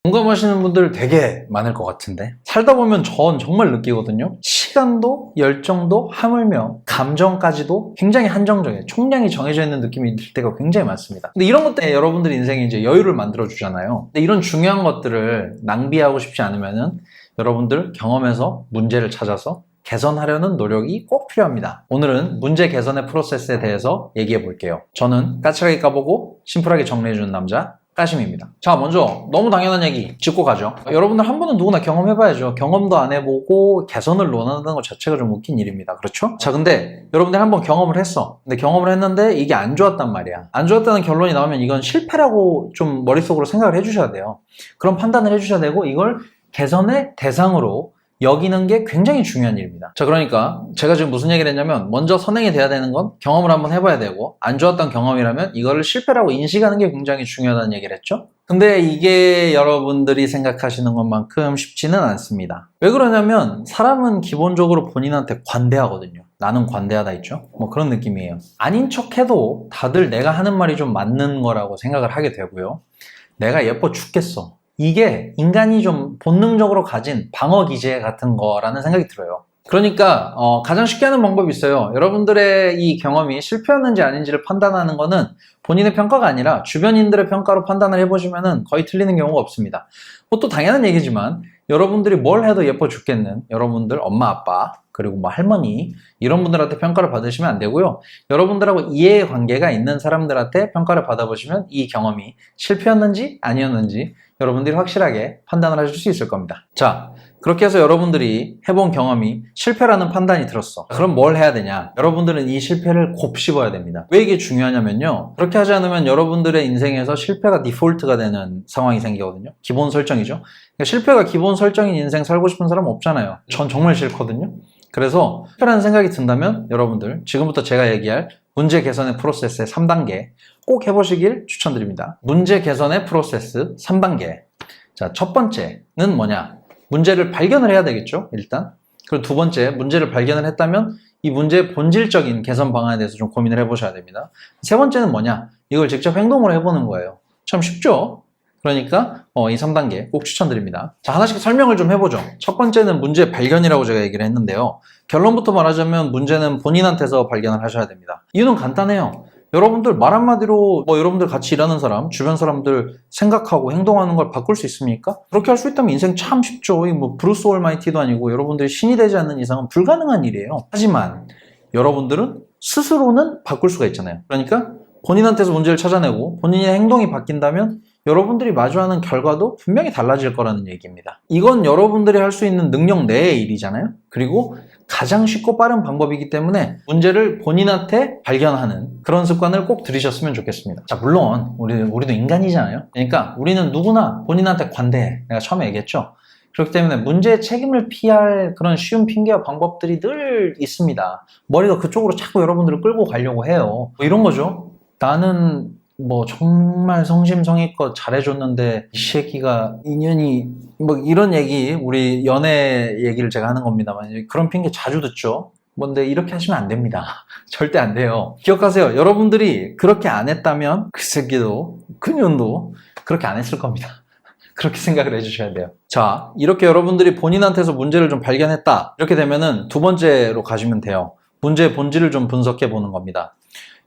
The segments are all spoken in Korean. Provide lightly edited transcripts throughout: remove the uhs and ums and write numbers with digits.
공감하시는 분들 되게 많을 것 같은데, 살다 보면 전 정말 느끼거든요. 시간도 열정도 하물며 감정까지도 굉장히 한정적이에요. 총량이 정해져 있는 느낌이 들 때가 굉장히 많습니다. 근데 이런 것 때문에 여러분들 인생에 이제 여유를 만들어 주잖아요. 근데 이런 중요한 것들을 낭비하고 싶지 않으면은 여러분들 경험에서 문제를 찾아서 개선하려는 노력이 꼭 필요합니다. 오늘은 문제 개선의 프로세스에 대해서 얘기해 볼게요. 저는 까칠하게 까보고 심플하게 정리해주는 남자 까심입니다. 자, 먼저 너무 당연한 얘기 짚고 가죠. 여러분들 한 번은 누구나 경험해봐야죠. 경험도 안 해보고 개선을 논한다는 것 자체가 좀 웃긴 일입니다. 그렇죠? 자, 근데 여러분들 한번 경험을 했어. 근데 경험을 했는데 이게 안 좋았단 말이야. 안 좋았다는 결론이 나오면 이건 실패라고 좀 머릿속으로 생각을 해주셔야 돼요. 그런 판단을 해주셔야 되고, 이걸 개선의 대상으로 여기는 게 굉장히 중요한 일입니다. 자, 그러니까 제가 지금 무슨 얘기를 했냐면, 먼저 선행이 돼야 되는 건 경험을 한번 해봐야 되고, 안 좋았던 경험이라면 이거를 실패라고 인식하는 게 굉장히 중요하다는 얘기를 했죠. 근데 이게 여러분들이 생각하시는 것만큼 쉽지는 않습니다. 왜 그러냐면 사람은 기본적으로 본인한테 관대하거든요. 나는 관대하다 있죠? 뭐 그런 느낌이에요. 아닌 척해도 다들 내가 하는 말이 좀 맞는 거라고 생각을 하게 되고요. 내가 예뻐 죽겠어. 이게 인간이 좀 본능적으로 가진 방어 기제 같은 거라는 생각이 들어요. 그러니까 가장 쉽게 하는 방법이 있어요. 여러분들의 이 경험이 실패였는지 아닌지를 판단하는 거는 본인의 평가가 아니라 주변인들의 평가로 판단을 해보시면 거의 틀리는 경우가 없습니다. 또 당연한 얘기지만 여러분들이 뭘 해도 예뻐 죽겠는 여러분들 엄마 아빠 그리고 뭐 할머니 이런 분들한테 평가를 받으시면 안 되고요. 여러분들하고 이해관계가 있는 사람들한테 평가를 받아보시면 이 경험이 실패였는지 아니었는지 여러분들이 확실하게 판단을 하실 수 있을 겁니다. 자, 그렇게 해서 여러분들이 해본 경험이 실패라는 판단이 들었어. 그럼 뭘 해야 되냐? 여러분들은 이 실패를 곱씹어야 됩니다. 왜 이게 중요하냐면요. 그렇게 하지 않으면 여러분들의 인생에서 실패가 디폴트가 되는 상황이 생기거든요. 기본 설정이죠. 그러니까 실패가 기본 설정인 인생 살고 싶은 사람은 없잖아요. 전 정말 싫거든요. 그래서 실패라는 생각이 든다면 여러분들 지금부터 제가 얘기할 문제 개선의 프로세스의 3단계 꼭 해보시길 추천드립니다. 문제 개선의 프로세스 3단계. 자, 첫 번째는 뭐냐? 문제를 발견을 해야 되겠죠, 일단. 그리고 두 번째, 문제를 발견을 했다면 이 문제의 본질적인 개선 방안에 대해서 좀 고민을 해보셔야 됩니다. 세 번째는 뭐냐? 이걸 직접 행동으로 해보는 거예요. 참 쉽죠? 그러니까 이 3단계 꼭 추천드립니다. 자, 하나씩 설명을 좀 해보죠. 첫 번째는 문제 발견이라고 제가 얘기를 했는데요. 결론부터 말하자면 문제는 본인한테서 발견을 하셔야 됩니다. 이유는 간단해요. 여러분들 말 한마디로 여러분들 같이 일하는 사람, 주변 사람들 생각하고 행동하는 걸 바꿀 수 있습니까? 그렇게 할 수 있다면 인생 참 쉽죠. 브루스 올마이티도 아니고 여러분들이 신이 되지 않는 이상은 불가능한 일이에요. 하지만 여러분들은 스스로는 바꿀 수가 있잖아요. 그러니까 본인한테서 문제를 찾아내고 본인의 행동이 바뀐다면 여러분들이 마주하는 결과도 분명히 달라질 거라는 얘기입니다. 이건 여러분들이 할 수 있는 능력 내의 일이잖아요. 그리고 가장 쉽고 빠른 방법이기 때문에 문제를 본인한테 발견하는 그런 습관을 꼭 들이셨으면 좋겠습니다. 자, 물론 우리도 인간이잖아요. 그러니까 우리는 누구나 본인한테 관대해. 내가 처음에 얘기했죠. 그렇기 때문에 문제의 책임을 피할 그런 쉬운 핑계와 방법들이 늘 있습니다. 머리가 그쪽으로 자꾸 여러분들을 끌고 가려고 해요. 이런 거죠. 나는 정말 성심성의껏 잘해줬는데 이 새끼가 인연이 이런 얘기, 우리 연애 얘기를 제가 하는 겁니다만 그런 핑계 자주 듣죠. 근데 이렇게 하시면 안 됩니다. 절대 안 돼요. 기억하세요. 여러분들이 그렇게 안 했다면 그 새끼도 그년도 그렇게 안 했을 겁니다. 그렇게 생각을 해주셔야 돼요. 자, 이렇게 여러분들이 본인한테서 문제를 좀 발견했다. 이렇게 되면은 두 번째로 가시면 돼요. 문제의 본질을 좀 분석해 보는 겁니다.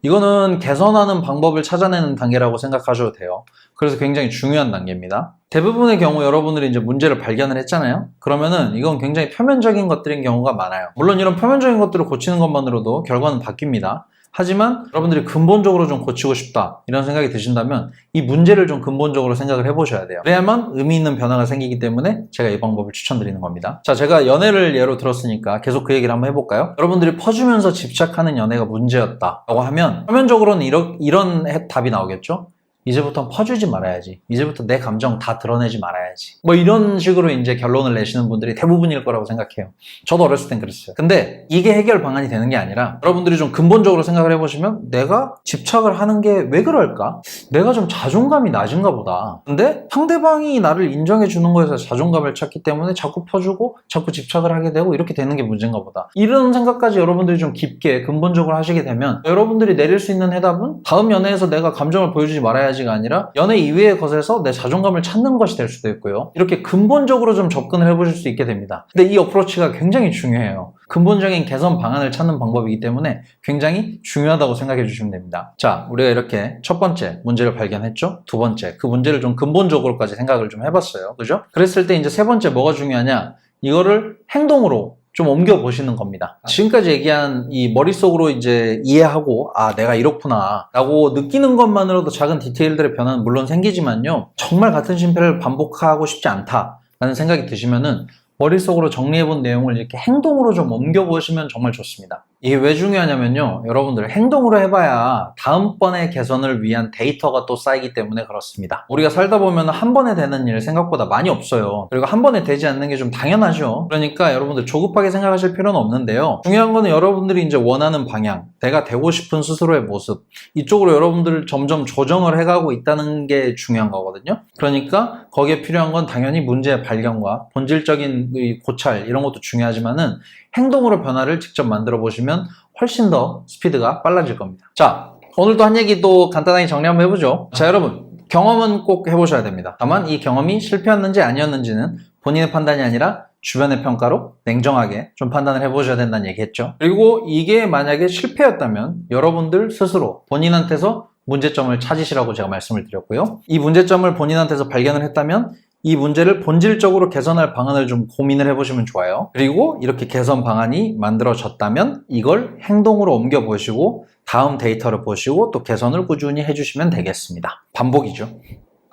이거는 개선하는 방법을 찾아내는 단계라고 생각하셔도 돼요. 그래서 굉장히 중요한 단계입니다. 대부분의 경우 여러분들이 이제 문제를 발견을 했잖아요. 그러면은 이건 굉장히 표면적인 것들인 경우가 많아요. 물론 이런 표면적인 것들을 고치는 것만으로도 결과는 바뀝니다. 하지만 여러분들이 근본적으로 좀 고치고 싶다 이런 생각이 드신다면 이 문제를 좀 근본적으로 생각을 해보셔야 돼요. 그래야만 의미 있는 변화가 생기기 때문에 제가 이 방법을 추천드리는 겁니다. 자, 제가 연애를 예로 들었으니까 계속 그 얘기를 한번 해볼까요? 여러분들이 퍼주면서 집착하는 연애가 문제였다 라고 하면 표면적으로는 이런 답이 나오겠죠? 이제부터 퍼주지 말아야지. 이제부터 내 감정 다 드러내지 말아야지. 이런 식으로 이제 결론을 내시는 분들이 대부분일 거라고 생각해요. 저도 어렸을 땐 그랬어요. 근데 이게 해결 방안이 되는 게 아니라 여러분들이 좀 근본적으로 생각을 해보시면 내가 집착을 하는 게 왜 그럴까? 내가 좀 자존감이 낮은가 보다. 근데 상대방이 나를 인정해 주는 거에서 자존감을 찾기 때문에 자꾸 퍼주고 자꾸 집착을 하게 되고 이렇게 되는 게 문제인가 보다. 이런 생각까지 여러분들이 좀 깊게 근본적으로 하시게 되면 여러분들이 내릴 수 있는 해답은 다음 연애에서 내가 감정을 보여주지 말아야지 연애해야지가 아니라 연애 이외의 것에서 내 자존감을 찾는 것이 될 수도 있고요. 이렇게 근본적으로 좀 접근을 해보실 수 있게 됩니다. 근데 이 어프로치가 굉장히 중요해요. 근본적인 개선 방안을 찾는 방법이기 때문에 굉장히 중요하다고 생각해 주시면 됩니다. 자, 우리가 이렇게 첫 번째 문제를 발견했죠? 두 번째, 그 문제를 좀 근본적으로까지 생각을 좀 해봤어요. 그죠? 그랬을 때 이제 세 번째 뭐가 중요하냐? 이거를 행동으로 좀 옮겨보시는 겁니다. 지금까지 얘기한 이 머릿속으로 이제 이해하고, 아, 내가 이렇구나 라고 느끼는 것만으로도 작은 디테일들의 변화는 물론 생기지만요, 정말 같은 실패를 반복하고 싶지 않다라는 생각이 드시면은 머릿속으로 정리해본 내용을 이렇게 행동으로 좀 옮겨보시면 정말 좋습니다. 이게 왜 중요하냐면요, 여러분들 행동으로 해봐야 다음번의 개선을 위한 데이터가 또 쌓이기 때문에 그렇습니다. 우리가 살다 보면 한 번에 되는 일 생각보다 많이 없어요. 그리고 한 번에 되지 않는 게 좀 당연하죠. 그러니까 여러분들 조급하게 생각하실 필요는 없는데요, 중요한 거는 여러분들이 이제 원하는 방향, 내가 되고 싶은 스스로의 모습, 이쪽으로 여러분들 점점 조정을 해가고 있다는 게 중요한 거거든요. 그러니까 거기에 필요한 건 당연히 문제의 발견과 본질적인 고찰, 이런 것도 중요하지만은 행동으로 변화를 직접 만들어 보시면 훨씬 더 스피드가 빨라질 겁니다. 자, 오늘도 한 얘기 또 간단하게 정리 한번 해보죠. 자, 여러분, 경험은 꼭 해보셔야 됩니다. 다만 이 경험이 실패였는지 아니었는지는 본인의 판단이 아니라 주변의 평가로 냉정하게 좀 판단을 해보셔야 된다는 얘기했죠. 그리고 이게 만약에 실패였다면 여러분들 스스로 본인한테서 문제점을 찾으시라고 제가 말씀을 드렸고요. 이 문제점을 본인한테서 발견을 했다면 이 문제를 본질적으로 개선할 방안을 좀 고민을 해보시면 좋아요. 그리고 이렇게 개선 방안이 만들어졌다면 이걸 행동으로 옮겨보시고 다음 데이터를 보시고 또 개선을 꾸준히 해주시면 되겠습니다. 반복이죠.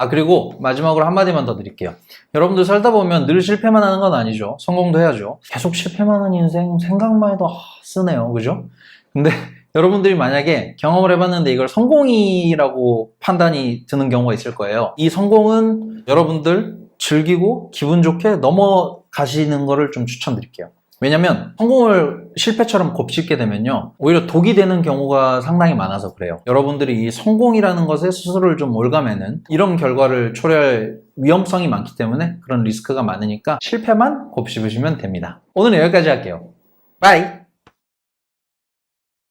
그리고 마지막으로 한마디만 더 드릴게요. 여러분들 살다 보면 늘 실패만 하는 건 아니죠. 성공도 해야죠. 계속 실패만 하는 인생 생각만 해도 쓰네요. 그죠? 근데 여러분들이 만약에 경험을 해봤는데 이걸 성공이라고 판단이 드는 경우가 있을 거예요. 이 성공은 여러분들 즐기고 기분 좋게 넘어가시는 거를 좀 추천드릴게요. 왜냐면 성공을 실패처럼 곱씹게 되면요, 오히려 독이 되는 경우가 상당히 많아서 그래요. 여러분들이 이 성공이라는 것에 스스로를 좀 올가매는 이런 결과를 초래할 위험성이 많기 때문에 그런 리스크가 많으니까 실패만 곱씹으시면 됩니다. 오늘 여기까지 할게요. 바이!